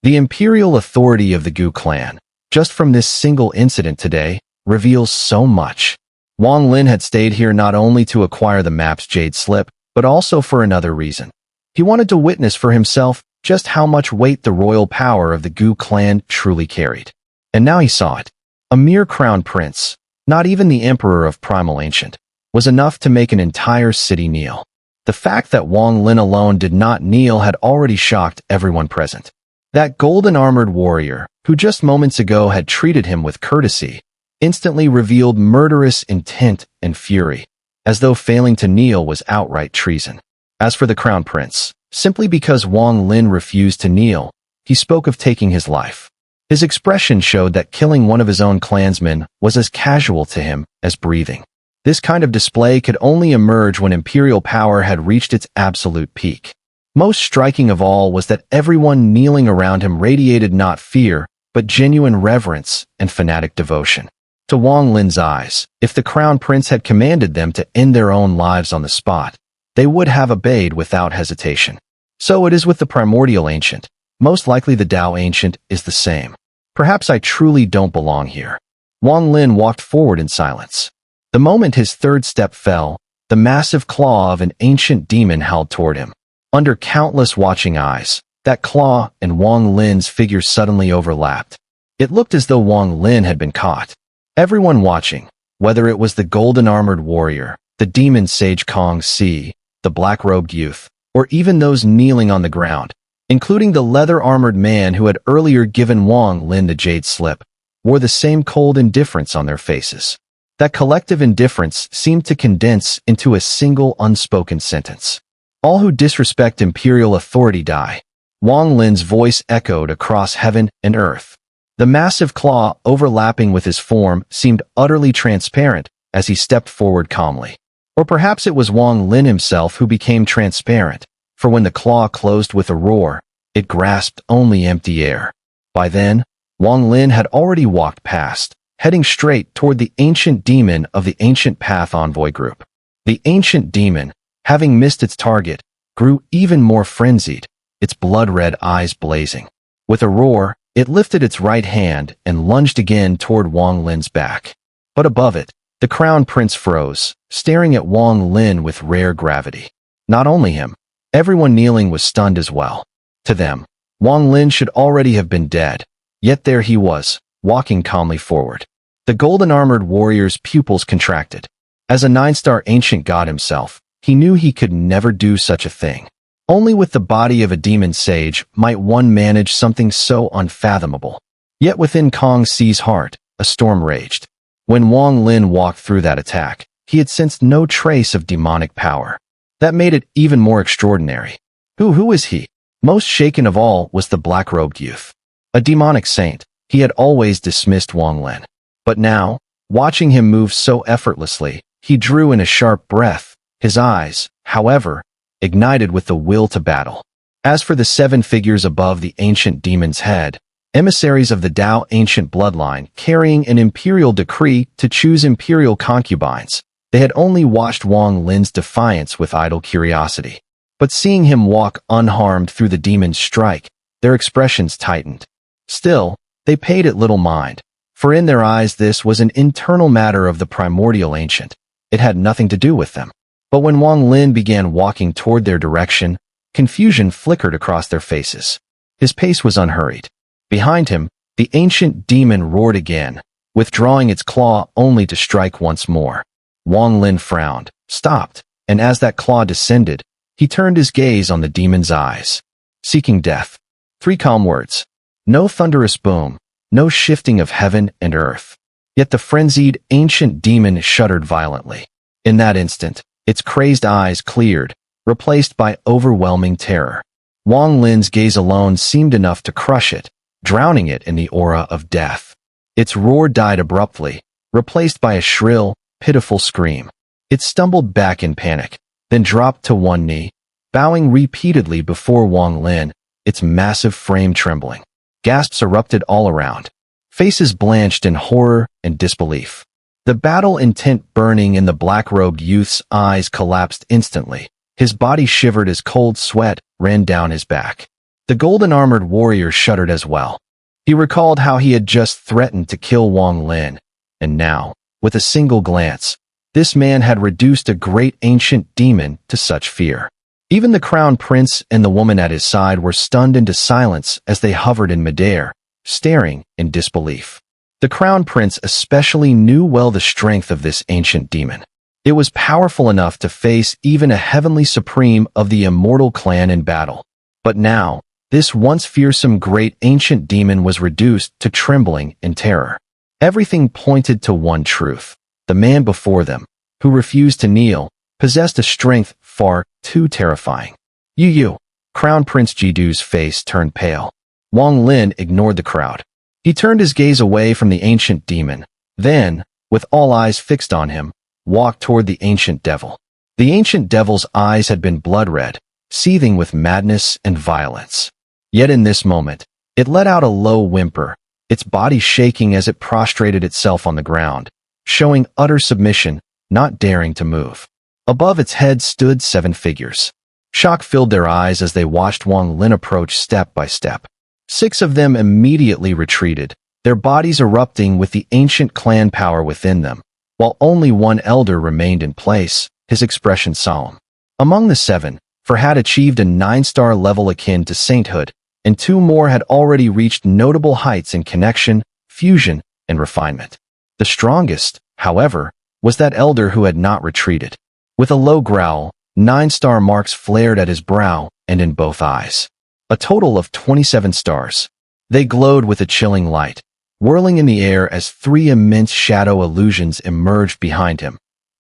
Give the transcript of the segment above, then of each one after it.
The imperial authority of the Gu clan, just from this single incident today, reveals so much. Wong Lin had stayed here not only to acquire the map's jade slip, but also for another reason. He wanted to witness for himself just how much weight the royal power of the Gu clan truly carried. And now he saw it. A mere crown prince, not even the emperor of Primal Ancient, was enough to make an entire city kneel. The fact that Wong Lin alone did not kneel had already shocked everyone present. That golden-armored warrior, who just moments ago had treated him with courtesy, instantly revealed murderous intent and fury, as though failing to kneel was outright treason. As for the crown prince, simply because Wong Lin refused to kneel, he spoke of taking his life. His expression showed that killing one of his own clansmen was as casual to him as breathing. This kind of display could only emerge when imperial power had reached its absolute peak. Most striking of all was that everyone kneeling around him radiated not fear, but genuine reverence and fanatic devotion. To Wong Lin's eyes, if the crown prince had commanded them to end their own lives on the spot, they would have obeyed without hesitation. So it is with the primordial ancient. Most likely the Tao ancient is the same. Perhaps I truly don't belong here. Wong Lin walked forward in silence. The moment his third step fell, the massive claw of an ancient demon held toward him. Under countless watching eyes, that claw and Wong Lin's figure suddenly overlapped. It looked as though Wong Lin had been caught. Everyone watching, whether it was the golden-armored warrior, the demon sage Kong Si, the black-robed youth, or even those kneeling on the ground, including the leather-armored man who had earlier given Wong Lin the jade slip, wore the same cold indifference on their faces. That collective indifference seemed to condense into a single unspoken sentence. All who disrespect imperial authority die. Wong Lin's voice echoed across heaven and earth. The massive claw overlapping with his form seemed utterly transparent as he stepped forward calmly. Or perhaps it was Wong Lin himself who became transparent, for when the claw closed with a roar, it grasped only empty air. By then, Wong Lin had already walked past, heading straight toward the ancient demon of the Ancient Path Envoy group. The ancient demon, having missed its target, grew even more frenzied, its blood-red eyes blazing. With a roar, it lifted its right hand and lunged again toward Wong Lin's back. But above it, the crown prince froze, staring at Wong Lin with rare gravity. Not only him, everyone kneeling was stunned as well. To them, Wong Lin should already have been dead, yet there he was, walking calmly forward. The golden-armored warrior's pupils contracted. As a 9-star ancient god himself, he knew he could never do such a thing. Only with the body of a demon sage might one manage something so unfathomable. Yet within Kong Si's heart, a storm raged. When Wong Lin walked through that attack, he had sensed no trace of demonic power. That made it even more extraordinary. Who is he? Most shaken of all was the black-robed youth. A demonic saint, he had always dismissed Wong Lin. But now, watching him move so effortlessly, he drew in a sharp breath, his eyes, however, ignited with the will to battle. As for the 7 figures above the ancient demon's head, emissaries of the Tao ancient bloodline carrying an imperial decree to choose imperial concubines, they had only watched Wong Lin's defiance with idle curiosity. But seeing him walk unharmed through the demon's strike, their expressions tightened. Still, they paid it little mind, for in their eyes this was an internal matter of the primordial ancient. It had nothing to do with them. But when Wong Lin began walking toward their direction, confusion flickered across their faces. His pace was unhurried. Behind him, the ancient demon roared again, withdrawing its claw only to strike once more. Wong Lin frowned, stopped, and as that claw descended, he turned his gaze on the demon's eyes. Seeking death. 3 calm words. No thunderous boom, no shifting of heaven and earth. Yet the frenzied, ancient demon shuddered violently. In that instant, its crazed eyes cleared, replaced by overwhelming terror. Wong Lin's gaze alone seemed enough to crush it, drowning it in the aura of death. Its roar died abruptly, replaced by a shrill, pitiful scream. It stumbled back in panic, then dropped to one knee, bowing repeatedly before Wong Lin, its massive frame trembling. Gasps erupted all around. Faces blanched in horror and disbelief. The battle intent burning in the black-robed youth's eyes collapsed instantly. His body shivered as cold sweat ran down his back. The golden-armored warrior shuddered as well. He recalled how he had just threatened to kill Wong Lin, and now, with a single glance, this man had reduced a great ancient demon to such fear. Even the crown prince and the woman at his side were stunned into silence as they hovered in midair, staring in disbelief. The crown prince especially knew well the strength of this ancient demon. It was powerful enough to face even a heavenly supreme of the immortal clan in battle. But now, this once fearsome great ancient demon was reduced to trembling in terror. Everything pointed to one truth. The man before them, who refused to kneel, possessed a strength far too terrifying. Yu, Crown Prince Jidu's face turned pale. Wong Lin ignored the crowd. He turned his gaze away from the ancient demon, then, with all eyes fixed on him, walked toward the ancient devil. The ancient devil's eyes had been blood-red, seething with madness and violence. Yet in this moment, it let out a low whimper, its body shaking as it prostrated itself on the ground, showing utter submission, not daring to move. Above its head stood 7 figures. Shock filled their eyes as they watched Wong Lin approach step by step. 6 of them immediately retreated, their bodies erupting with the ancient clan power within them, while only one elder remained in place, his expression solemn. Among the 7, 4 had achieved a 9-star level akin to sainthood, and 2 more had already reached notable heights in connection, fusion, and refinement. The strongest, however, was that elder who had not retreated. With a low growl, 9-star marks flared at his brow and in both eyes. A total of 27 stars. They glowed with a chilling light, whirling in the air as 3 immense shadow illusions emerged behind him.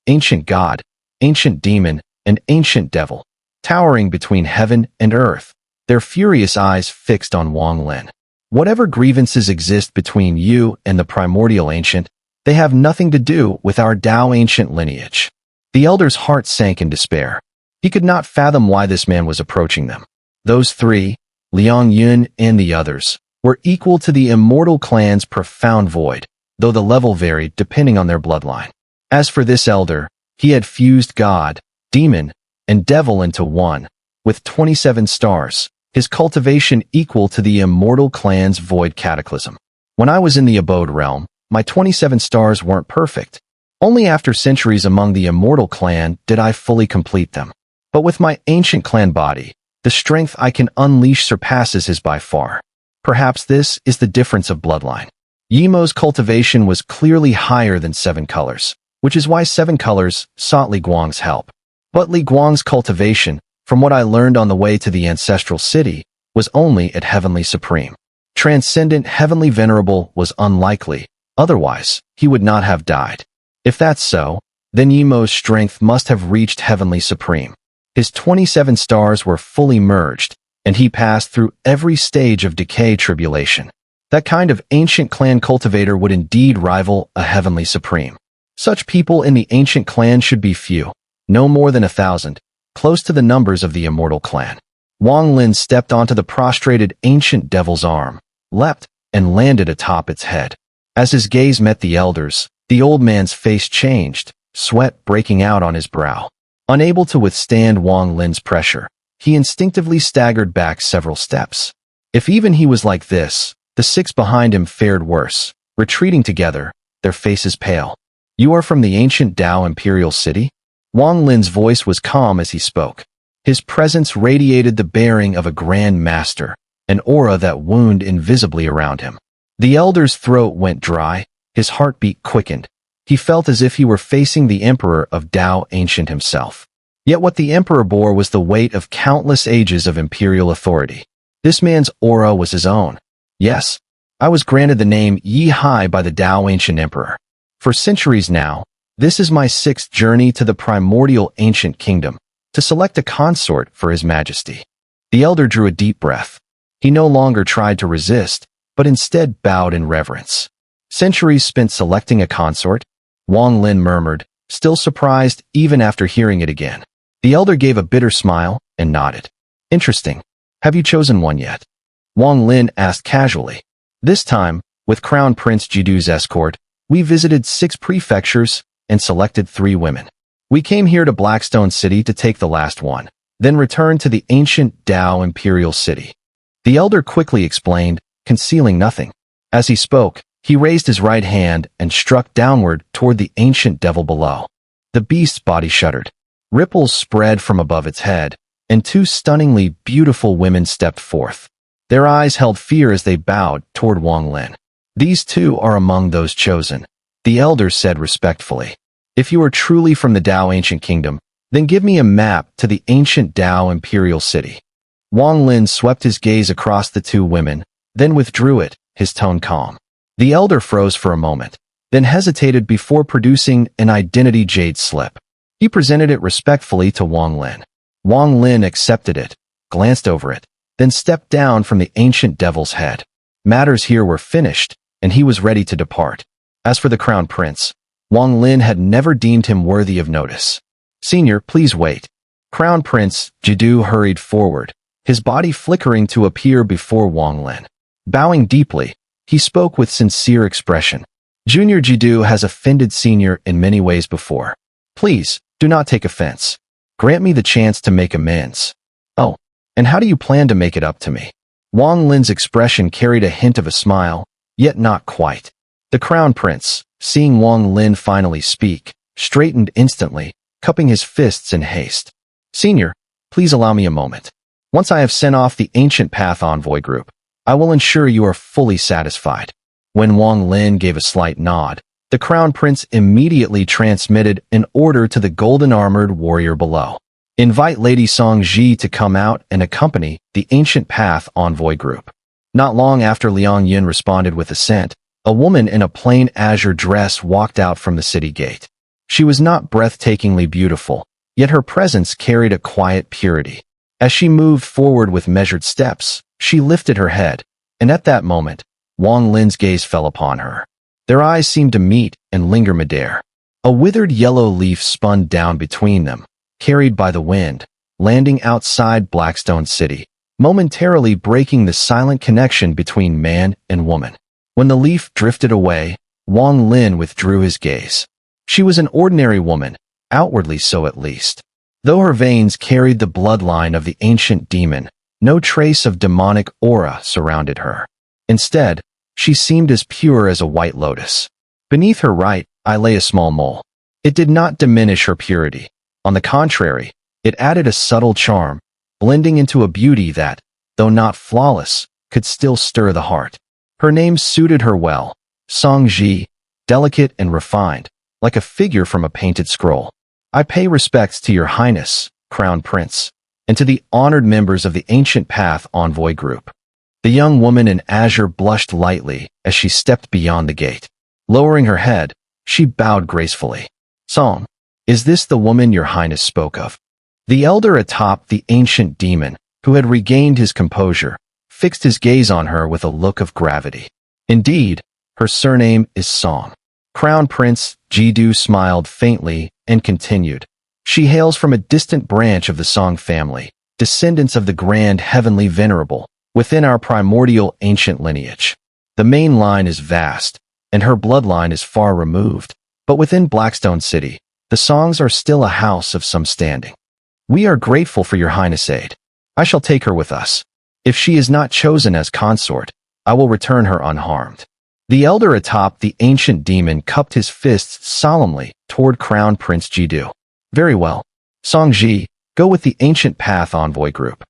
Ancient god, ancient demon, and ancient devil, towering between heaven and earth, their furious eyes fixed on Wong Lin. Whatever grievances exist between you and the primordial ancient, they have nothing to do with our Tao ancient lineage. The elder's heart sank in despair. He could not fathom why this man was approaching them. Those 3, Liang Yun and the others, were equal to the immortal clan's profound void, though the level varied depending on their bloodline. As for this elder, he had fused god, demon, and devil into one, with 27 stars, his cultivation equal to the immortal clan's void cataclysm. When I was in the abode realm, my 27 stars weren't perfect. Only after centuries among the immortal clan did I fully complete them. But with my ancient clan body, the strength I can unleash surpasses his by far. Perhaps this is the difference of bloodline. Yimo's cultivation was clearly higher than 7 colors, which is why 7 colors sought Li Guang's help. But Li Guang's cultivation, from what I learned on the way to the ancestral city, was only at Heavenly Supreme. Transcendent Heavenly Venerable was unlikely, otherwise, he would not have died. If that's so, then Yimo's strength must have reached Heavenly Supreme. His 27 stars were fully merged, and he passed through every stage of decay tribulation. That kind of ancient clan cultivator would indeed rival a Heavenly Supreme. Such people in the ancient clan should be few, no more than 1,000, close to the numbers of the immortal clan. Wong Lin stepped onto the prostrated ancient devil's arm, leapt, and landed atop its head. As his gaze met the elders, the old man's face changed, sweat breaking out on his brow. Unable to withstand Wong Lin's pressure, he instinctively staggered back several steps. If even he was like this, the 6 behind him fared worse, retreating together, their faces pale. You are from the ancient Tao imperial city? Wong Lin's voice was calm as he spoke. His presence radiated the bearing of a grand master, an aura that wound invisibly around him. The elder's throat went dry, his heartbeat quickened. He felt as if he were facing the emperor of Tao Ancient himself. Yet what the emperor bore was the weight of countless ages of imperial authority. This man's aura was his own. Yes, I was granted the name Yi Hai by the Tao Ancient Emperor. For centuries now, this is my 6th journey to the primordial ancient kingdom, to select a consort for His Majesty. The elder drew a deep breath. He no longer tried to resist, but instead bowed in reverence. Centuries spent selecting a consort? Wong Lin murmured, still surprised even after hearing it again. The elder gave a bitter smile and nodded. Interesting. Have you chosen one yet? Wong Lin asked casually. This time, with Crown Prince Jidu's escort, we visited 6 prefectures and selected 3 women. We came here to Blackstone City to take the last one, then returned to the ancient Tao imperial city. The elder quickly explained, concealing nothing. As he spoke, he raised his right hand and struck downward toward the ancient devil below. The beast's body shuddered. Ripples spread from above its head, and two stunningly beautiful women stepped forth. Their eyes held fear as they bowed toward Wong Lin. "These two are among those chosen," the elder said respectfully. "If you are truly from the Dao Ancient Kingdom, then give me a map to the ancient Dao Imperial City." Wong Lin swept his gaze across the two women, then withdrew it, his tone calm. The elder froze for a moment, then hesitated before producing an identity jade slip. He presented it respectfully to Wong Lin. Wong Lin accepted it, glanced over it, then stepped down from the ancient devil's head. Matters here were finished, and he was ready to depart. As for the crown prince, Wong Lin had never deemed him worthy of notice. "Senior, please wait." Crown Prince Jidu hurried forward, his body flickering to appear before Wong Lin. Bowing deeply, he spoke with sincere expression. "Junior Jidu has offended Senior in many ways before. Please, do not take offense. Grant me the chance to make amends." "Oh, and how do you plan to make it up to me?" Wong Lin's expression carried a hint of a smile, yet not quite. The crown prince, seeing Wong Lin finally speak, straightened instantly, cupping his fists in haste. "Senior, please allow me a moment. Once I have sent off the Ancient Path Envoy group, I will ensure you are fully satisfied." When Wong Lin gave a slight nod, the crown prince immediately transmitted an order to the golden-armored warrior below. "Invite Lady Song Ji to come out and accompany the Ancient Path Envoy group." Not long after Liang Yin responded with assent, a woman in a plain azure dress walked out from the city gate. She was not breathtakingly beautiful, yet her presence carried a quiet purity. As she moved forward with measured steps, she lifted her head, and at that moment, Wong Lin's gaze fell upon her. Their eyes seemed to meet and linger midair. A withered yellow leaf spun down between them, carried by the wind, landing outside Blackstone City, momentarily breaking the silent connection between man and woman. When the leaf drifted away, Wong Lin withdrew his gaze. She was an ordinary woman, outwardly so at least. Though her veins carried the bloodline of the ancient demon, no trace of demonic aura surrounded her. Instead, she seemed as pure as a white lotus. Beneath her right eye lay a small mole. It did not diminish her purity. On the contrary, it added a subtle charm, blending into a beauty that, though not flawless, could still stir the heart. Her name suited her well, Song Ji, delicate and refined, like a figure from a painted scroll. "I pay respects to your highness, Crown Prince, and to the honored members of the Ancient Path Envoy group." The young woman in azure blushed lightly as she stepped beyond the gate. Lowering her head, she bowed gracefully. "Song, is this the woman your highness spoke of?" The elder atop the ancient demon, who had regained his composure, fixed his gaze on her with a look of gravity. "Indeed, her surname is Song." Crown Prince Jidu smiled faintly and continued. "She hails from a distant branch of the Song family, descendants of the grand heavenly venerable, within our primordial ancient lineage. The main line is vast, and her bloodline is far removed, but within Blackstone City, the Songs are still a house of some standing. We are grateful for your highness' aid. I shall take her with us. If she is not chosen as consort, I will return her unharmed." The elder atop the ancient demon cupped his fists solemnly toward Crown Prince Jidu. "Very well. Song Ji, go with the Ancient Path Envoy group."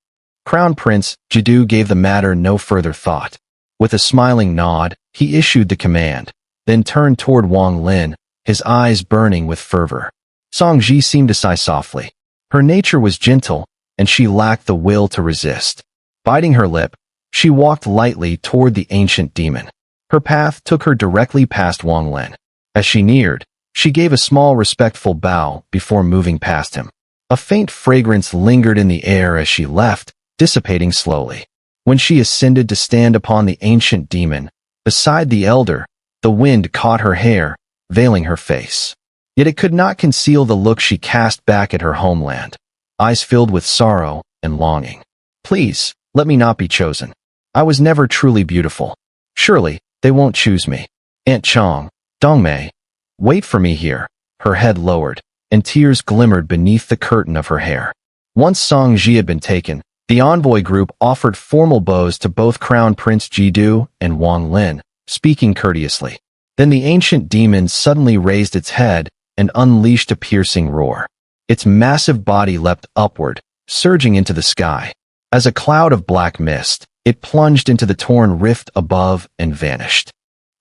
Crown Prince Jidu gave the matter no further thought. With a smiling nod, he issued the command, then turned toward Wong Lin, his eyes burning with fervor. Song Ji seemed to sigh softly. Her nature was gentle, and she lacked the will to resist. Biting her lip, she walked lightly toward the ancient demon. Her path took her directly past Wong Lin. As she neared, she gave a small respectful bow before moving past him. A faint fragrance lingered in the air as she left, dissipating slowly. When she ascended to stand upon the ancient demon, beside the elder, the wind caught her hair, veiling her face. Yet it could not conceal the look she cast back at her homeland, eyes filled with sorrow and longing. "Please, let me not be chosen. I was never truly beautiful. Surely, they won't choose me. Aunt Chong, Dongmei, wait for me here." Her head lowered, and tears glimmered beneath the curtain of her hair. Once Song Ji had been taken, The envoy group offered formal bows to both Crown Prince Jidu and Wang Lin, speaking courteously. Then the ancient demon suddenly raised its head and unleashed a piercing roar. Its massive body leapt upward, surging into the sky. As a cloud of black mist, it plunged into the torn rift above and vanished.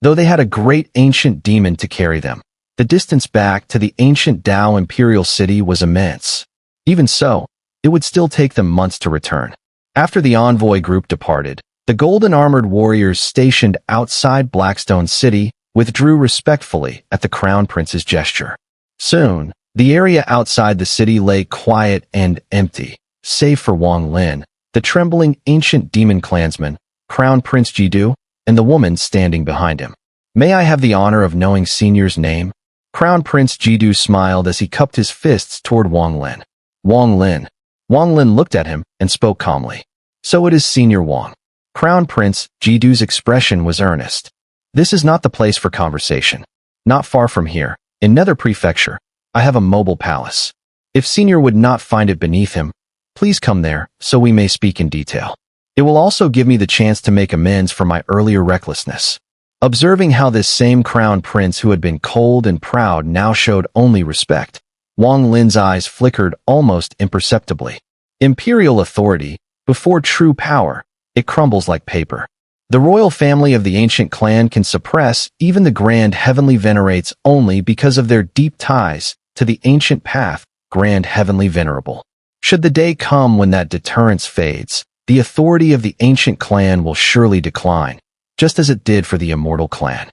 Though they had a great ancient demon to carry them, the distance back to the ancient Dao imperial city was immense. Even so, it would still take them months to return. After the envoy group departed, the golden-armored warriors stationed outside Blackstone City withdrew respectfully at the Crown Prince's gesture. Soon, the area outside the city lay quiet and empty, save for Wang Lin, the trembling ancient demon clansman, Crown Prince Jidu, and the woman standing behind him. "May I have the honor of knowing Senior's name?" Crown Prince Jidu smiled as he cupped his fists toward Wang Lin. "Wang Lin." Wang Lin looked at him and spoke calmly. "So it is Senior Wang." Crown Prince Jidu's expression was earnest. "This is not the place for conversation. Not far from here, in Nether Prefecture, I have a mobile palace. If Senior would not find it beneath him, please come there so we may speak in detail. It will also give me the chance to make amends for my earlier recklessness." Observing how this same Crown Prince who had been cold and proud now showed only respect, Wang Lin's eyes flickered almost imperceptibly. Imperial authority, before true power, it crumbles like paper. The royal family of the ancient clan can suppress even the grand heavenly venerates only because of their deep ties to the ancient path, grand heavenly venerable. Should the day come when that deterrence fades, the authority of the ancient clan will surely decline, just as it did for the immortal clan.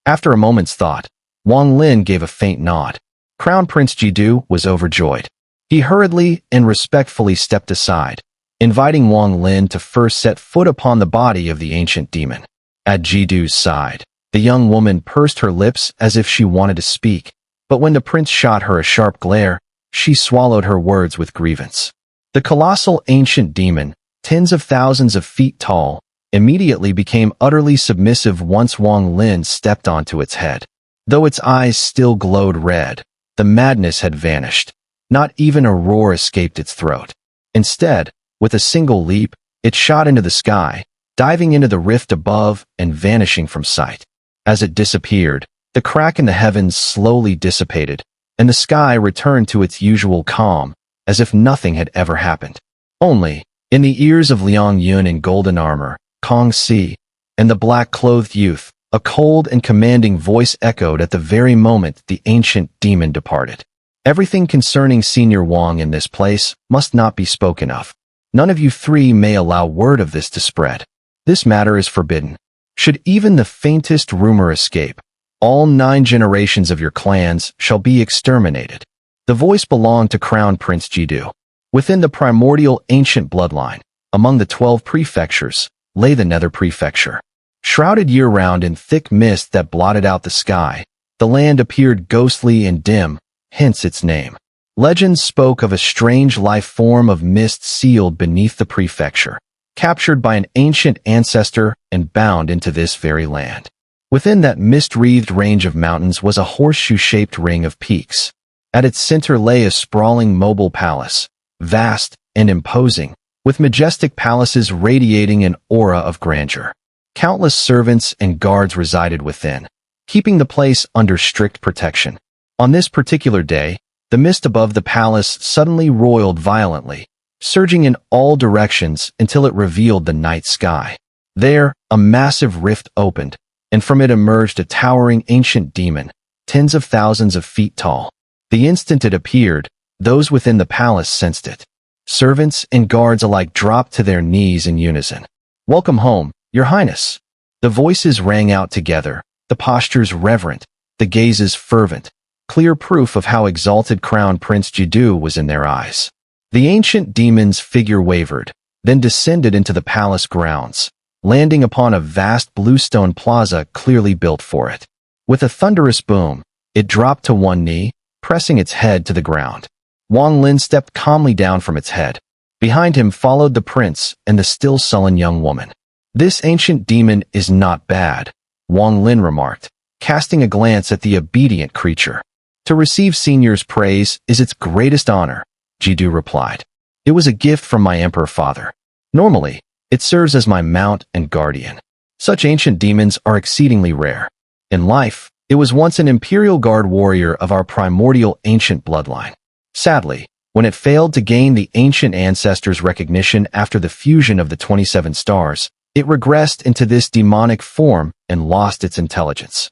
After a moment's thought, Wang Lin gave a faint nod. Crown Prince Jidu was overjoyed. He hurriedly and respectfully stepped aside, inviting Wang Lin to first set foot upon the body of the ancient demon. At Jidu's side, the young woman pursed her lips as if she wanted to speak, but when the prince shot her a sharp glare, she swallowed her words with grievance. The colossal ancient demon, tens of thousands of feet tall, immediately became utterly submissive once Wang Lin stepped onto its head. Though its eyes still glowed red, the madness had vanished. Not even a roar escaped its throat. Instead, with a single leap, it shot into the sky, diving into the rift above and vanishing from sight. As it disappeared, the crack in the heavens slowly dissipated, and the sky returned to its usual calm, as if nothing had ever happened. Only, in the ears of Liang Yun in golden armor, Kong Si, and the black-clothed youth, a cold and commanding voice echoed at the very moment the ancient demon departed. "Everything concerning Senior Wang in this place must not be spoken of. None of you three may allow word of this to spread. This matter is forbidden. Should even the faintest rumor escape, all 9 generations of your clans shall be exterminated." The voice belonged to Crown Prince Jidu. Within the primordial ancient bloodline, among the 12 prefectures, lay the Nether Prefecture. Shrouded year-round in thick mist that blotted out the sky, the land appeared ghostly and dim, hence its name. Legends spoke of a strange life form of mist sealed beneath the prefecture, captured by an ancient ancestor and bound into this very land. Within that mist-wreathed range of mountains was a horseshoe-shaped ring of peaks. At its center lay a sprawling mobile palace, vast and imposing, with majestic palaces radiating an aura of grandeur. Countless servants and guards resided within, keeping the place under strict protection. On this particular day, the mist above the palace suddenly roiled violently, surging in all directions until it revealed the night sky. There, a massive rift opened, and from it emerged a towering ancient demon, tens of thousands of feet tall. The instant it appeared, those within the palace sensed it. Servants and guards alike dropped to their knees in unison. "Welcome home, Your Highness." The voices rang out together, the postures reverent, the gazes fervent, clear proof of how exalted Crown Prince Jidu was in their eyes. The ancient demon's figure wavered, then descended into the palace grounds, landing upon a vast bluestone plaza clearly built for it. With a thunderous boom, it dropped to one knee, pressing its head to the ground. Wang Lin stepped calmly down from its head. Behind him followed the prince and the still sullen young woman. "This ancient demon is not bad," Wang Lin remarked, casting a glance at the obedient creature. "To receive Senior's praise is its greatest honor," Jidu replied. "It was a gift from my emperor father." Normally, it serves as my mount and guardian. Such ancient demons are exceedingly rare. In life, it was once an imperial guard warrior of our primordial ancient bloodline. Sadly, when it failed to gain the ancient ancestors' recognition after the fusion of the 27 stars, it regressed into this demonic form and lost its intelligence.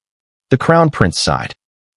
The Crown Prince sighed.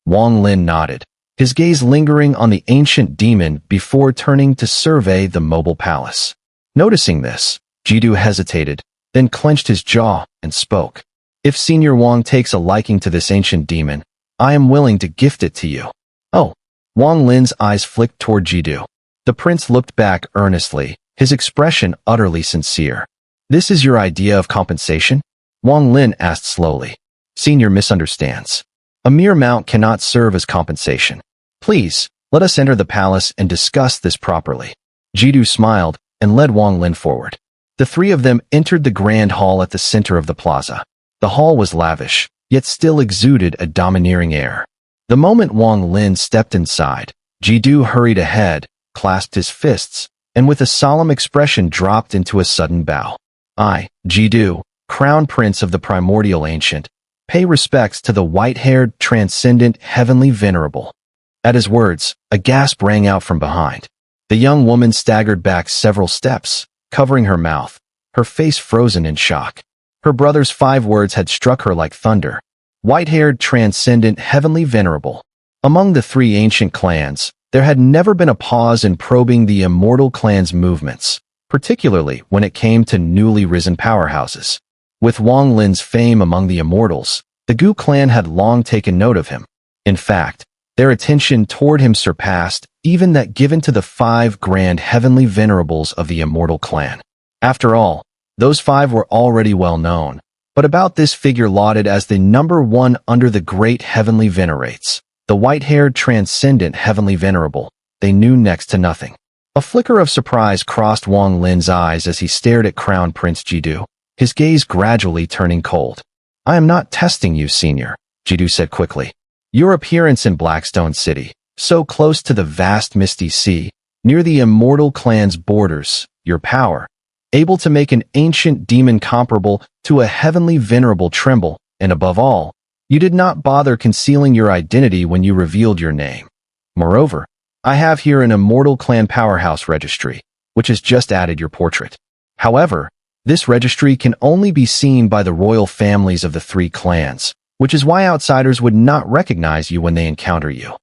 Wong Lin nodded, his gaze lingering on the ancient demon before turning to survey the mobile palace. Noticing this, Jidu hesitated, then clenched his jaw and spoke. If Senior Wang takes a liking to this ancient demon, I am willing to gift it to you. Oh. Wang Lin's eyes flicked toward Jidu. The prince looked back earnestly, his expression utterly sincere. This is your idea of compensation? Wang Lin asked slowly. Senior misunderstands. A mere mount cannot serve as compensation. Please, let us enter the palace and discuss this properly. Jidu smiled and led Wang Lin forward. The three of them entered the grand hall at the center of the plaza. The hall was lavish, yet still exuded a domineering air. The moment Wang Lin stepped inside, Jidu hurried ahead, clasped his fists, and with a solemn expression dropped into a sudden bow. I, Jidu, Crown Prince of the Primordial Ancient, pay respects to the white-haired, transcendent, heavenly venerable. At his words, a gasp rang out from behind. The young woman staggered back several steps, covering her mouth, her face frozen in shock. Her brother's 5 words had struck her like thunder. White-haired, transcendent, heavenly venerable. Among the 3 ancient clans, there had never been a pause in probing the immortal clan's movements, particularly when it came to newly risen powerhouses. With Wang Lin's fame among the immortals, the Gu clan had long taken note of him. In fact, their attention toward him surpassed even that given to the 5 grand heavenly venerables of the immortal clan. After all, those 5 were already well known. But about this figure lauded as the number 1 under the great heavenly venerates, the white-haired transcendent heavenly venerable, they knew next to nothing. A flicker of surprise crossed Wang Lin's eyes as he stared at Crown Prince Jidu, his gaze gradually turning cold. I am not testing you, Senior, Jidu said quickly. Your appearance in Blackstone City, so close to the vast misty sea, near the immortal clan's borders, your power, able to make an ancient demon comparable to a heavenly venerable tremble, and above all, you did not bother concealing your identity when you revealed your name. Moreover, I have here an immortal clan powerhouse registry, which has just added your portrait. However, this registry can only be seen by the royal families of the 3 clans, which is why outsiders would not recognize you when they encounter you.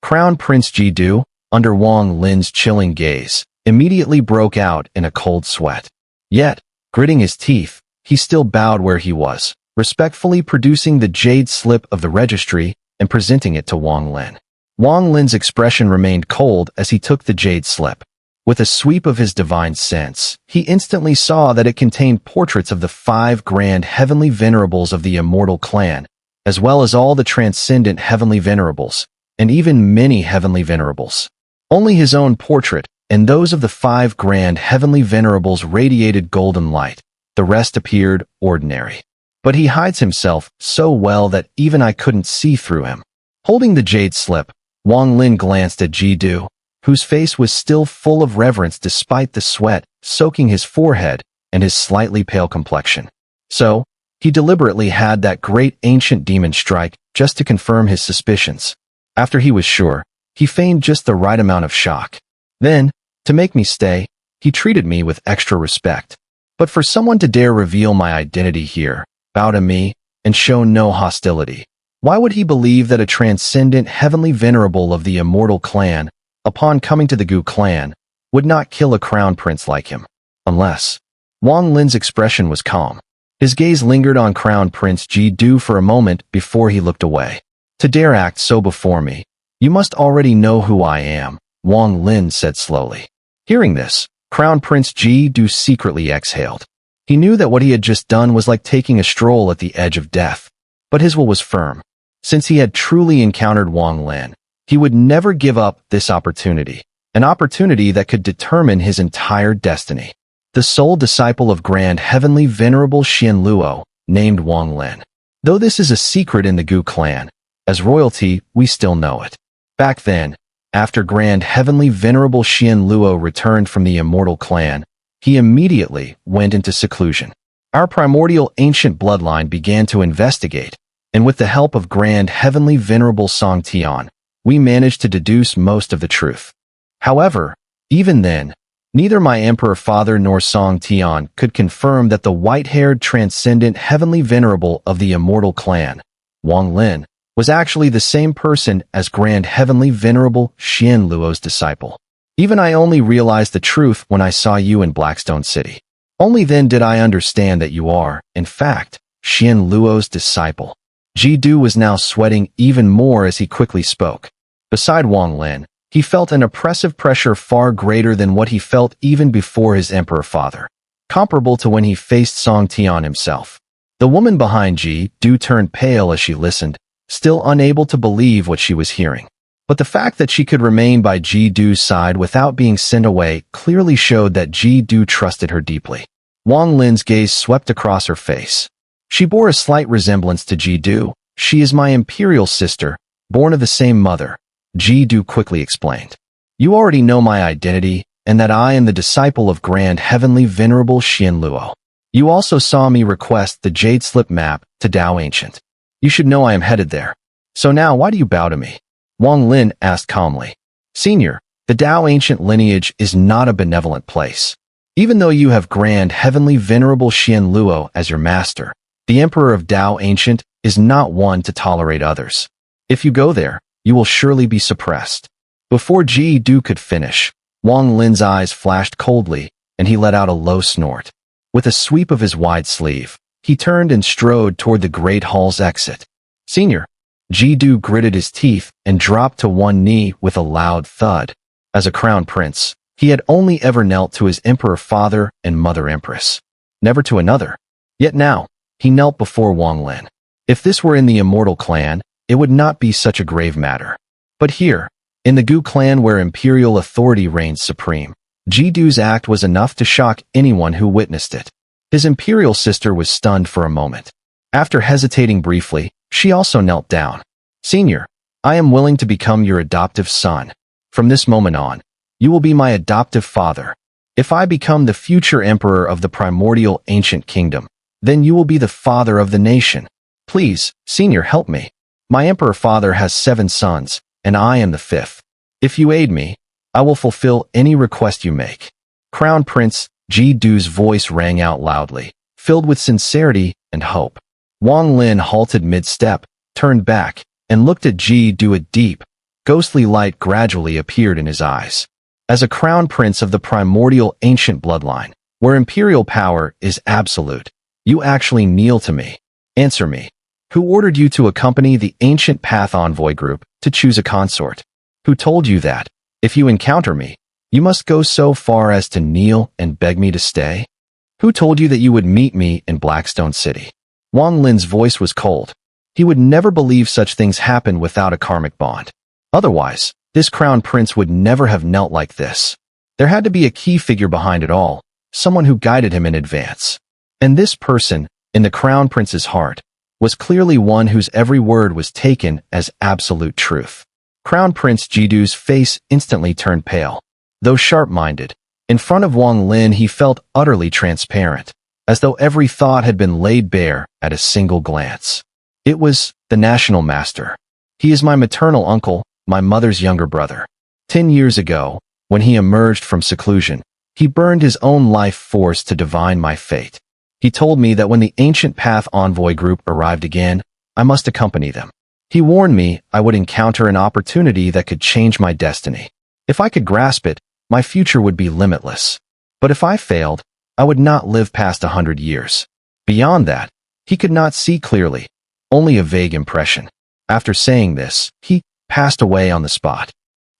Crown Prince Jidu, under Wang Lin's chilling gaze, immediately broke out in a cold sweat. Yet, gritting his teeth, he still bowed where he was, respectfully producing the jade slip of the registry and presenting it to Wang Lin. Wang Lin's expression remained cold as he took the jade slip. With a sweep of his divine sense, he instantly saw that it contained portraits of the 5 grand heavenly venerables of the immortal clan, as well as all the transcendent heavenly venerables, and even many heavenly venerables. Only his own portrait and those of the 5 grand heavenly venerables radiated golden light. The rest appeared ordinary. But he hides himself so well that even I couldn't see through him. Holding the jade slip, Wang Lin glanced at Jidu, whose face was still full of reverence despite the sweat soaking his forehead and his slightly pale complexion. So, he deliberately had that great ancient demon strike just to confirm his suspicions. After he was sure, he feigned just the right amount of shock. Then, to make me stay, he treated me with extra respect. But for someone to dare reveal my identity here, bow to me, and show no hostility, why would he believe that a transcendent heavenly venerable of the immortal clan, upon coming to the Gu clan, would not kill a crown prince like him? Unless... Wang Lin's expression was calm. His gaze lingered on Crown Prince Jidu for a moment before he looked away. To dare act so before me, you must already know who I am, Wang Lin said slowly. Hearing this, Crown Prince Jidu secretly exhaled. He knew that what he had just done was like taking a stroll at the edge of death. But his will was firm. Since he had truly encountered Wang Lin, he would never give up this opportunity, an opportunity that could determine his entire destiny. The sole disciple of Grand Heavenly Venerable Xian Luo, named Wang Lin. Though this is a secret in the Gu clan, as royalty, we still know it. Back then, after Grand Heavenly Venerable Xian Luo returned from the Immortal clan, he immediately went into seclusion. Our primordial ancient bloodline began to investigate, and with the help of Grand Heavenly Venerable Song Tian, we managed to deduce most of the truth. However, even then, neither my Emperor Father nor Song Tian could confirm that the white-haired transcendent Heavenly Venerable of the Immortal Clan, Wang Lin, was actually the same person as Grand Heavenly Venerable Xian Luo's disciple. Even I only realized the truth when I saw you in Blackstone City. Only then did I understand that you are, in fact, Xian Luo's disciple. Ji Du was now sweating even more as he quickly spoke. Beside Wang Lin, he felt an oppressive pressure far greater than what he felt even before his Emperor Father, comparable to when he faced Song Tian himself. The woman behind Ji Du turned pale as she listened, still unable to believe what she was hearing. But the fact that she could remain by Ji Du's side without being sent away clearly showed that Ji Du trusted her deeply. Wang Lin's gaze swept across her face. She bore a slight resemblance to Ji Du. She is my imperial sister, born of the same mother, Ji Du quickly explained. You already know my identity, and that I am the disciple of Grand Heavenly Venerable Xian Luo. You also saw me request the Jade Slip map to Dao Ancient. You should know I am headed there. So now why do you bow to me? Wang Lin asked calmly. Senior, the Dao Ancient lineage is not a benevolent place. Even though you have Grand Heavenly Venerable Xian Luo as your master, the Emperor of Dao Ancient is not one to tolerate others. If you go there, you will surely be suppressed. Before Ji Du could finish, Wang Lin's eyes flashed coldly, and he let out a low snort. With a sweep of his wide sleeve, he turned and strode toward the Great Hall's exit. Senior, Ji Du gritted his teeth and dropped to one knee with a loud thud. As a crown prince, he had only ever knelt to his Emperor Father and Mother Empress, never to another. Yet now, he knelt before Wang Lin. If this were in the Immortal Clan, it would not be such a grave matter. But here, in the Gu clan where imperial authority reigns supreme, Ji Du's act was enough to shock anyone who witnessed it. His imperial sister was stunned for a moment. After hesitating briefly, she also knelt down. Senior, I am willing to become your adoptive son. From this moment on, you will be my adoptive father. If I become the future emperor of the primordial ancient kingdom, then you will be the father of the nation. Please, Senior, help me. My emperor father has 7 sons, and I am the 5th. If you aid me, I will fulfill any request you make. Crown Prince Ji Du's voice rang out loudly, filled with sincerity and hope. Wang Lin halted mid-step, turned back, and looked at Ji Du. A deep, ghostly light gradually appeared in his eyes. As a crown prince of the primordial ancient bloodline, where imperial power is absolute, you actually kneel to me. Answer me. Who ordered you to accompany the Ancient Path Envoy group to choose a consort? Who told you that, if you encounter me, you must go so far as to kneel and beg me to stay? Who told you that you would meet me in Blackstone City? Wang Lin's voice was cold. He would never believe such things happen without a karmic bond. Otherwise, this crown prince would never have knelt like this. There had to be a key figure behind it all, someone who guided him in advance. And this person, in the crown prince's heart, was clearly one whose every word was taken as absolute truth. Crown Prince Ji Du's face instantly turned pale. Though sharp-minded, in front of Wang Lin he felt utterly transparent, as though every thought had been laid bare at a single glance. It was the National Master. He is my maternal uncle, my mother's younger brother. 10 years ago, when he emerged from seclusion, he burned his own life force to divine my fate. He told me that when the Ancient Path Envoy group arrived again, I must accompany them. He warned me I would encounter an opportunity that could change my destiny. If I could grasp it, my future would be limitless. But if I failed, I would not live past 100 years. Beyond that, he could not see clearly, only a vague impression. After saying this, he passed away on the spot.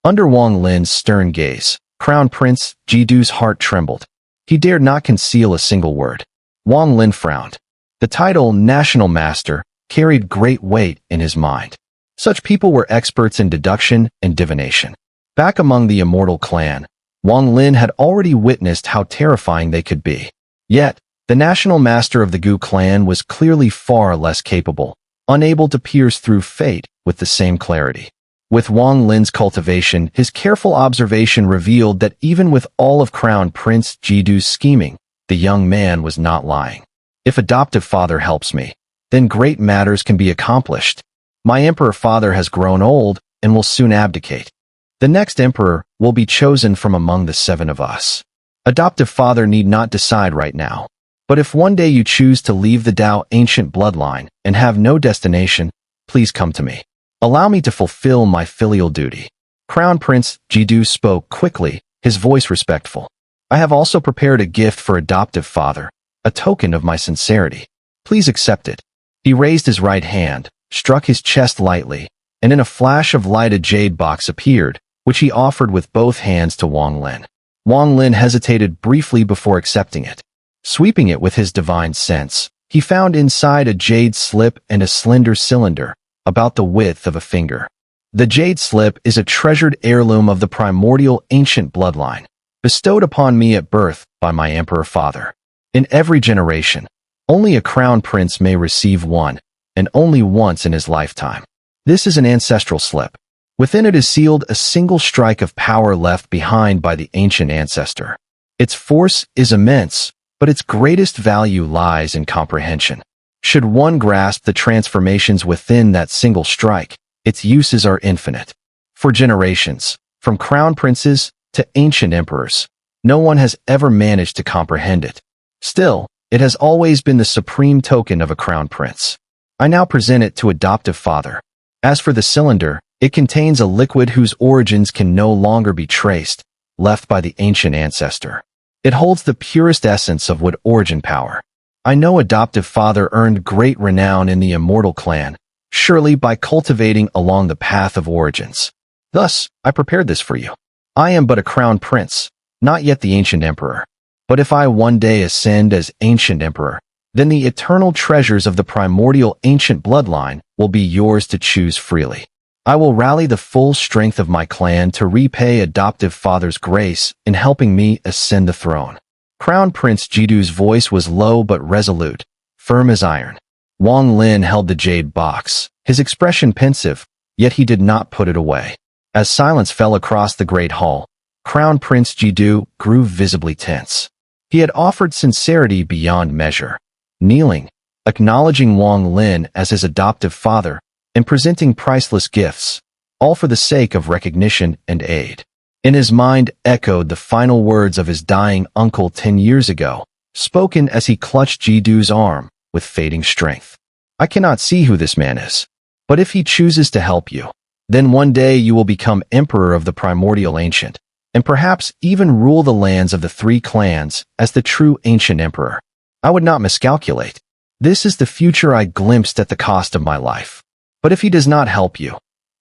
Under Wang Lin's stern gaze, Crown Prince Ji Du's heart trembled. He dared not conceal a single word. Wang Lin frowned. The title National Master carried great weight in his mind. Such people were experts in deduction and divination. Back among the Immortal Clan, Wang Lin had already witnessed how terrifying they could be. Yet, the National Master of the Gu clan was clearly far less capable, unable to pierce through fate with the same clarity. With Wang Lin's cultivation, his careful observation revealed that even with all of Crown Prince Jidu's scheming, the young man was not lying. If adoptive father helps me, then great matters can be accomplished. My emperor father has grown old and will soon abdicate. The next emperor will be chosen from among the 7 of us. Adoptive father need not decide right now. But if one day you choose to leave the Dao ancient bloodline and have no destination, please come to me. Allow me to fulfill my filial duty. Crown Prince Jidu spoke quickly, his voice respectful. I have also prepared a gift for adoptive father, a token of my sincerity. Please accept it. He raised his right hand, struck his chest lightly, and in a flash of light a jade box appeared, which he offered with both hands to Wang Lin. Wang Lin hesitated briefly before accepting it. Sweeping it with his divine sense, he found inside a jade slip and a slender cylinder, about the width of a finger. The jade slip is a treasured heirloom of the primordial ancient bloodline, bestowed upon me at birth by my emperor father. In every generation, only a crown prince may receive one, and only once in his lifetime. This is an ancestral slip. Within it is sealed a single strike of power left behind by the ancient ancestor. Its force is immense, but its greatest value lies in comprehension. Should one grasp the transformations within that single strike, its uses are infinite. For generations, from crown princes to ancient emperors, no one has ever managed to comprehend it. Still, it has always been the supreme token of a crown prince. I now present it to adoptive father. As for the cylinder, it contains a liquid whose origins can no longer be traced, left by the ancient ancestor. It holds the purest essence of wood origin power. I know adoptive father earned great renown in the immortal clan, surely by cultivating along the path of origins. Thus, I prepared this for you. I am but a crown prince, not yet the ancient emperor. But if I one day ascend as ancient emperor, then the eternal treasures of the primordial ancient bloodline will be yours to choose freely. I will rally the full strength of my clan to repay adoptive father's grace in helping me ascend the throne. Crown Prince Jidu's voice was low but resolute, firm as iron. Wang Lin held the jade box, his expression pensive, yet he did not put it away. As silence fell across the great hall, Crown Prince Jidu grew visibly tense. He had offered sincerity beyond measure, kneeling, acknowledging Wang Lin as his adoptive father, and presenting priceless gifts, all for the sake of recognition and aid. In his mind echoed the final words of his dying uncle 10 years ago, spoken as he clutched Jidu's arm with fading strength. I cannot see who this man is, but if he chooses to help you, then one day you will become emperor of the primordial ancient, and perhaps even rule the lands of the 3 clans as the true ancient emperor. I would not miscalculate. This is the future I glimpsed at the cost of my life. But if he does not help you,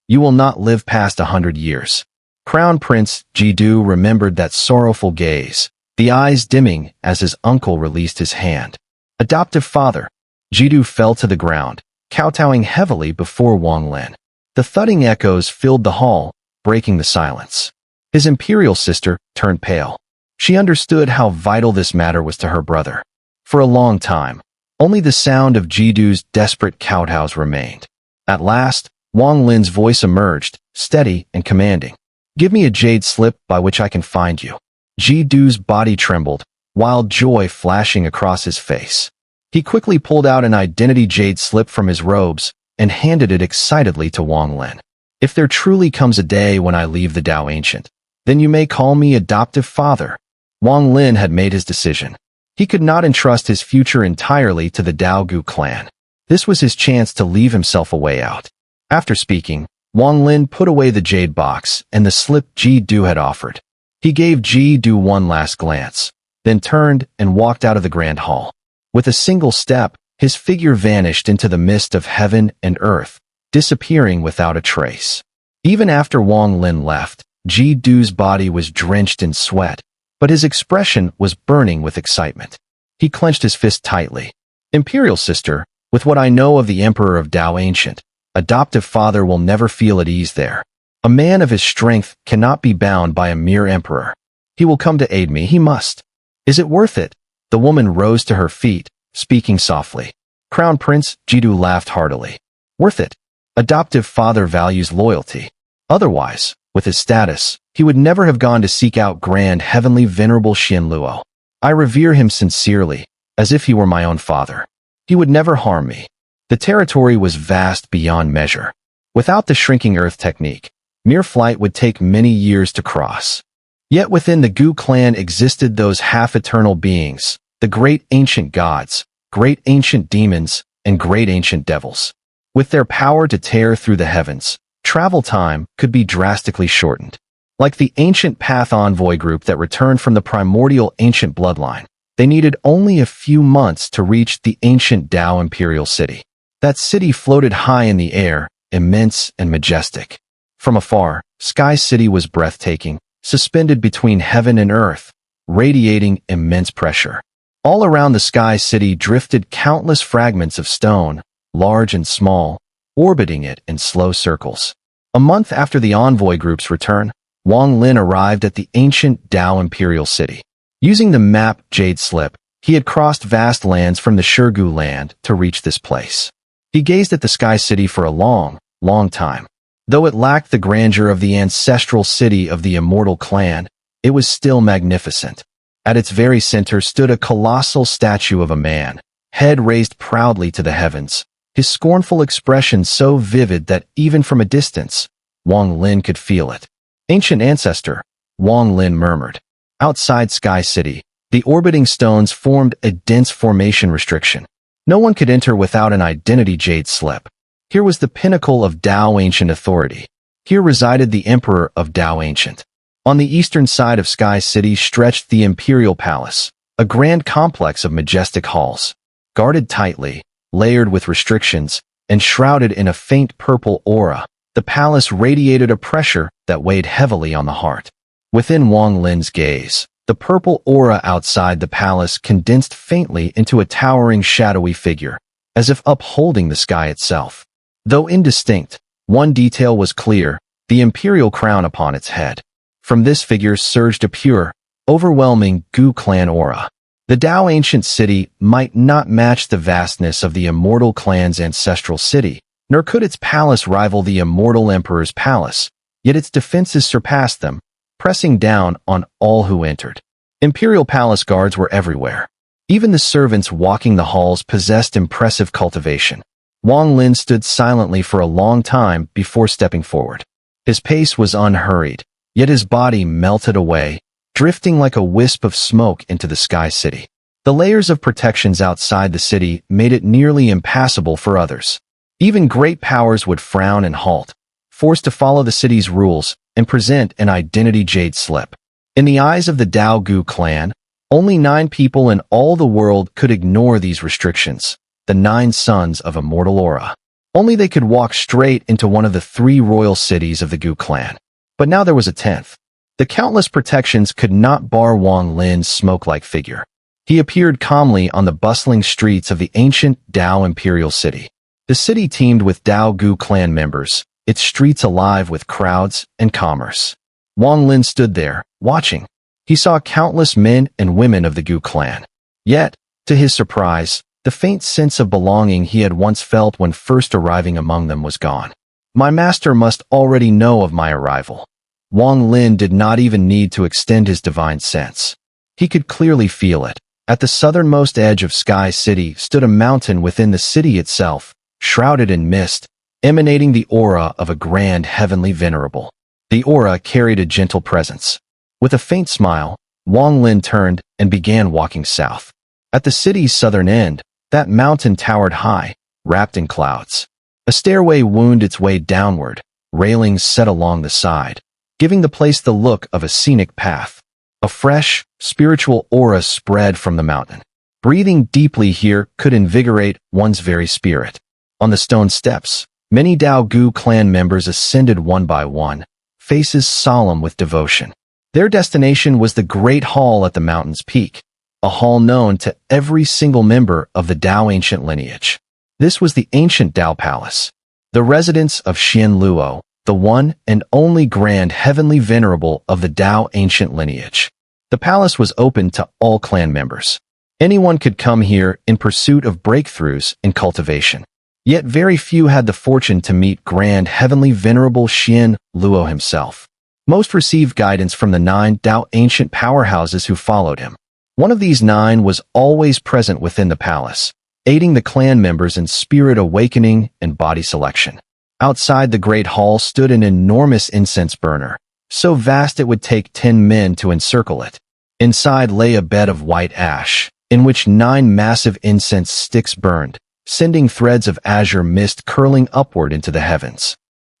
you will not live past 100 years. Crown Prince Jidu remembered that sorrowful gaze, the eyes dimming as his uncle released his hand. Adoptive father. Jidu fell to the ground, kowtowing heavily before Wang Lin. The thudding echoes filled the hall, breaking the silence. His imperial sister turned pale. She understood how vital this matter was to her brother. For a long time, only the sound of Jidu's desperate kowtows remained. At last, Wang Lin's voice emerged, steady and commanding. Give me a jade slip by which I can find you. Jidu's body trembled, wild joy flashing across his face. He quickly pulled out an identity jade slip from his robes and handed it excitedly to Wang Lin. If there truly comes a day when I leave the Dao Ancient, then you may call me adoptive father. Wang Lin had made his decision. He could not entrust his future entirely to the Dao Gu clan. This was his chance to leave himself a way out. After speaking, Wang Lin put away the jade box and the slip Jidu had offered. He gave Jidu one last glance, then turned and walked out of the grand hall. With a single step, his figure vanished into the mist of heaven and earth, disappearing without a trace. Even after Wang Lin left, Jidu's body was drenched in sweat, but his expression was burning with excitement. He clenched his fist tightly. Imperial sister, with what I know of the Emperor of Dao Ancient, adoptive father will never feel at ease there. A man of his strength cannot be bound by a mere emperor. He will come to aid me, he must. Is it worth it? The woman rose to her feet, speaking softly. Crown Prince Jidu laughed heartily. Worth it. Adoptive father values loyalty. Otherwise, with his status, he would never have gone to seek out grand heavenly venerable Xianluo. I revere him sincerely, as if he were my own father. He would never harm me. The territory was vast beyond measure. Without the shrinking earth technique, mere flight would take many years to cross. Yet within the Gu clan existed those half-eternal beings, the great ancient gods, great ancient demons, and great ancient devils. With their power to tear through the heavens, travel time could be drastically shortened. Like the ancient Path Envoy group that returned from the primordial ancient bloodline, they needed only a few months to reach the ancient Dao imperial city. That city floated high in the air, immense and majestic. From afar, Sky City was breathtaking, suspended between heaven and earth, radiating immense pressure. All around the Sky City drifted countless fragments of stone, large and small, orbiting it in slow circles. A month after the envoy group's return, Wang Lin arrived at the ancient Dao imperial city. Using the map Jade Slip, he had crossed vast lands from the Shirgu land to reach this place. He gazed at the Sky City for a long, long time. Though it lacked the grandeur of the ancestral city of the Immortal clan, it was still magnificent. At its very center stood a colossal statue of a man, head raised proudly to the heavens, his scornful expression so vivid that even from a distance, Wang Lin could feel it. Ancient ancestor, Wang Lin murmured. Outside Sky City, the orbiting stones formed a dense formation restriction. No one could enter without an identity Jade Slip. Here was the pinnacle of Dao Ancient authority. Here resided the Emperor of Dao Ancient. On the eastern side of Sky City stretched the Imperial Palace, a grand complex of majestic halls. Guarded tightly, layered with restrictions, and shrouded in a faint purple aura, the palace radiated a pressure that weighed heavily on the heart. Within Wang Lin's gaze, the purple aura outside the palace condensed faintly into a towering shadowy figure, as if upholding the sky itself. Though indistinct, one detail was clear, the imperial crown upon its head. From this figure surged a pure, overwhelming Gu clan aura. The Dao ancient city might not match the vastness of the Immortal clan's ancestral city, nor could its palace rival the Immortal Emperor's palace, yet its defenses surpassed them, pressing down on all who entered. Imperial palace guards were everywhere. Even the servants walking the halls possessed impressive cultivation. Wang Lin stood silently for a long time before stepping forward. His pace was unhurried, yet his body melted away, drifting like a wisp of smoke into the Sky City. The layers of protections outside the city made it nearly impassable for others. Even great powers would frown and halt, forced to follow the city's rules and present an identity Jade Slip. In the eyes of the Dao Gu clan, only 9 people in all the world could ignore these restrictions, the 9 sons of Immortal Aura. Only they could walk straight into one of the 3 royal cities of the Gu clan. But now there was a 10th. The countless protections could not bar Wang Lin's smoke-like figure. He appeared calmly on the bustling streets of the ancient Dao imperial city. The city teemed with Dao Gu clan members, its streets alive with crowds and commerce. Wang Lin stood there, watching. He saw countless men and women of the Gu clan. Yet, to his surprise, the faint sense of belonging he had once felt when first arriving among them was gone. My master must already know of my arrival. Wang Lin did not even need to extend his divine sense. He could clearly feel it. At the southernmost edge of Sky City stood a mountain within the city itself, shrouded in mist, emanating the aura of a grand heavenly venerable. The aura carried a gentle presence. With a faint smile, Wang Lin turned and began walking south. At the city's southern end, that mountain towered high, wrapped in clouds. A stairway wound its way downward, railings set along the side, giving the place the look of a scenic path. A fresh, spiritual aura spread from the mountain. Breathing deeply here could invigorate one's very spirit. On the stone steps, many Dao Gu clan members ascended one by one, faces solemn with devotion. Their destination was the great hall at the mountain's peak, a hall known to every single member of the Dao ancient lineage. This was the ancient Dao Palace, the residence of Xianluo, the one and only grand heavenly venerable of the Dao ancient lineage. The palace was open to all clan members. Anyone could come here in pursuit of breakthroughs in cultivation. Yet very few had the fortune to meet Grand Heavenly Venerable Xian Luo himself. Most received guidance from the 9 Dao ancient powerhouses who followed him. One of these 9 was always present within the palace, aiding the clan members in spirit awakening and body selection. Outside the great hall stood an enormous incense burner, so vast it would take 10 men to encircle it. Inside lay a bed of white ash, in which 9 massive incense sticks burned, sending threads of azure mist curling upward into the heavens.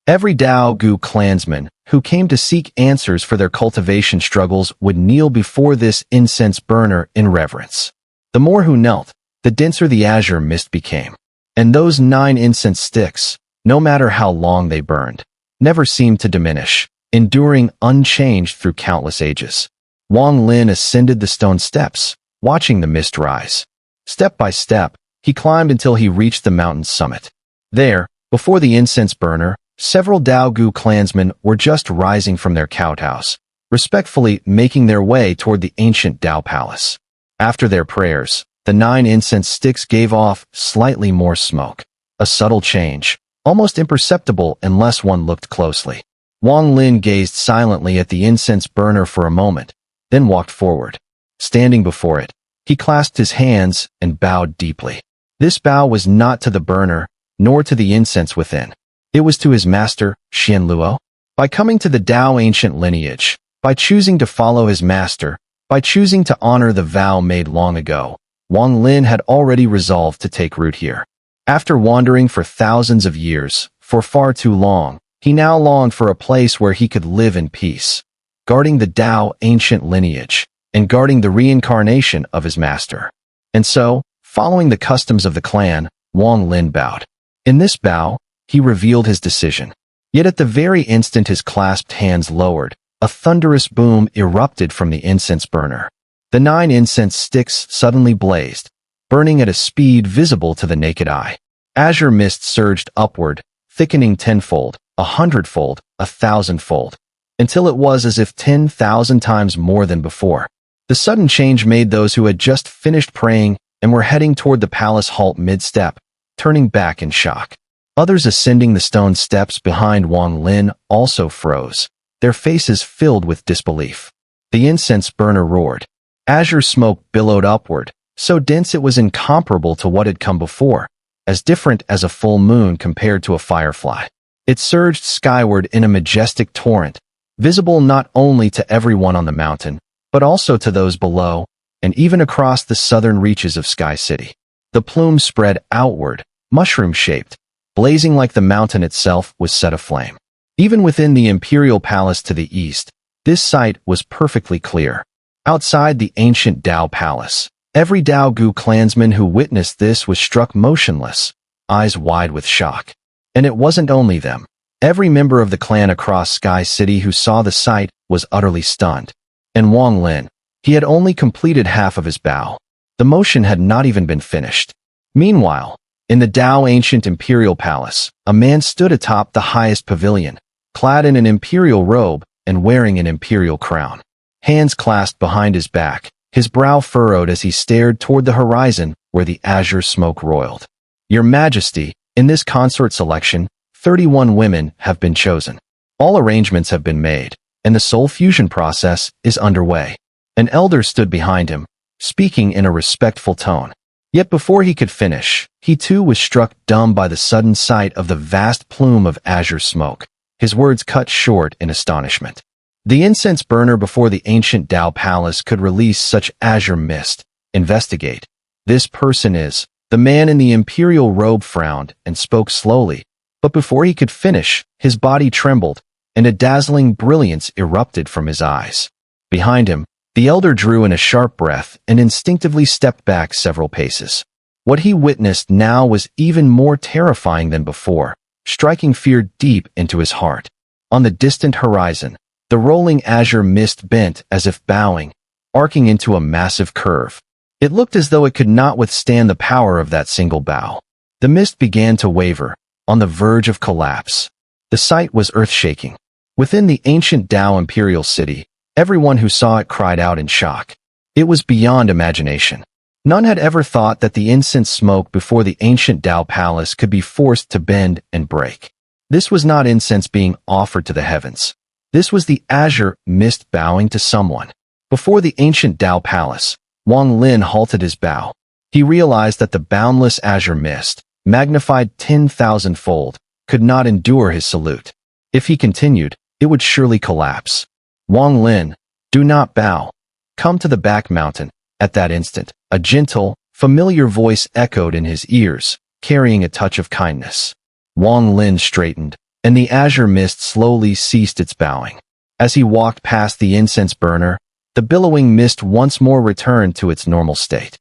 Every Dao Gu clansman who came to seek answers for their cultivation struggles would kneel before this incense burner in reverence. The more who knelt, the denser the azure mist became. And those 9 incense sticks, no matter how long they burned, never seemed to diminish, enduring unchanged through countless ages. Wang Lin ascended the stone steps, watching the mist rise. Step by step, he climbed until he reached the mountain's summit. There, before the incense burner, several Dao Gu clansmen were just rising from their kowtows, respectfully making their way toward the ancient Dao palace. After their prayers, the 9 incense sticks gave off slightly more smoke, a subtle change, almost imperceptible unless one looked closely. Wang Lin gazed silently at the incense burner for a moment, then walked forward. Standing before it, he clasped his hands and bowed deeply. This bow was not to the burner, nor to the incense within. It was to his master, Xian Luo. By coming to the Dao ancient lineage, by choosing to follow his master, by choosing to honor the vow made long ago, Wang Lin had already resolved to take root here. After wandering for thousands of years, for far too long, he now longed for a place where he could live in peace, guarding the Dao ancient lineage, and guarding the reincarnation of his master. And so, following the customs of the clan, Wang Lin bowed. In this bow, he revealed his decision. Yet at the very instant his clasped hands lowered, a thunderous boom erupted from the incense burner. The 9 incense sticks suddenly blazed, burning at a speed visible to the naked eye. Azure mist surged upward, thickening 10-fold, 100-fold, 1,000-fold, until it was as if 10,000 times more than before. The sudden change made those who had just finished praying and were heading toward the palace halt mid-step, turning back in shock. Others ascending the stone steps behind Wang Lin also froze, their faces filled with disbelief. The incense burner roared. Azure smoke billowed upward, so dense it was incomparable to what had come before, as different as a full moon compared to a firefly. It surged skyward in a majestic torrent, visible not only to everyone on the mountain, but also to those below, and even across the southern reaches of Sky City. The plume spread outward, mushroom-shaped, blazing like the mountain itself was set aflame. Even within the imperial palace to the east, this sight was perfectly clear. Outside the ancient Dao palace, every Dao Gu clansman who witnessed this was struck motionless, eyes wide with shock. And it wasn't only them. Every member of the clan across Sky City who saw the sight was utterly stunned. And Wang Lin, he had only completed half of his bow. The motion had not even been finished. Meanwhile, in the Dao ancient imperial palace, a man stood atop the highest pavilion, clad in an imperial robe and wearing an imperial crown. Hands clasped behind his back, his brow furrowed as he stared toward the horizon where the azure smoke roiled. Your Majesty, in this consort selection, 31 women have been chosen. All arrangements have been made, and the soul fusion process is underway. An elder stood behind him, speaking in a respectful tone. Yet before he could finish, he too was struck dumb by the sudden sight of the vast plume of azure smoke. His words cut short in astonishment. The incense burner before the ancient Dao palace could release such azure mist. Investigate. This person is. The man in the imperial robe frowned and spoke slowly, but before he could finish, his body trembled, and a dazzling brilliance erupted from his eyes. Behind him, the elder drew in a sharp breath and instinctively stepped back several paces. What he witnessed now was even more terrifying than before, striking fear deep into his heart. On the distant horizon, the rolling azure mist bent as if bowing, arcing into a massive curve. It looked as though it could not withstand the power of that single bow. The mist began to waver, on the verge of collapse. The sight was earth-shaking. Within the ancient Dao imperial city, everyone who saw it cried out in shock. It was beyond imagination. None had ever thought that the incense smoke before the ancient Tao palace could be forced to bend and break. This was not incense being offered to the heavens. This was the azure mist bowing to someone. Before the ancient Tao palace, Wang Lin halted his bow. He realized that the boundless azure mist, magnified 10,000-fold, could not endure his salute. If he continued, it would surely collapse. Wang Lin, do not bow. Come to the back mountain. At that instant, a gentle, familiar voice echoed in his ears, carrying a touch of kindness. Wang Lin straightened, and the azure mist slowly ceased its bowing. As he walked past the incense burner, the billowing mist once more returned to its normal state.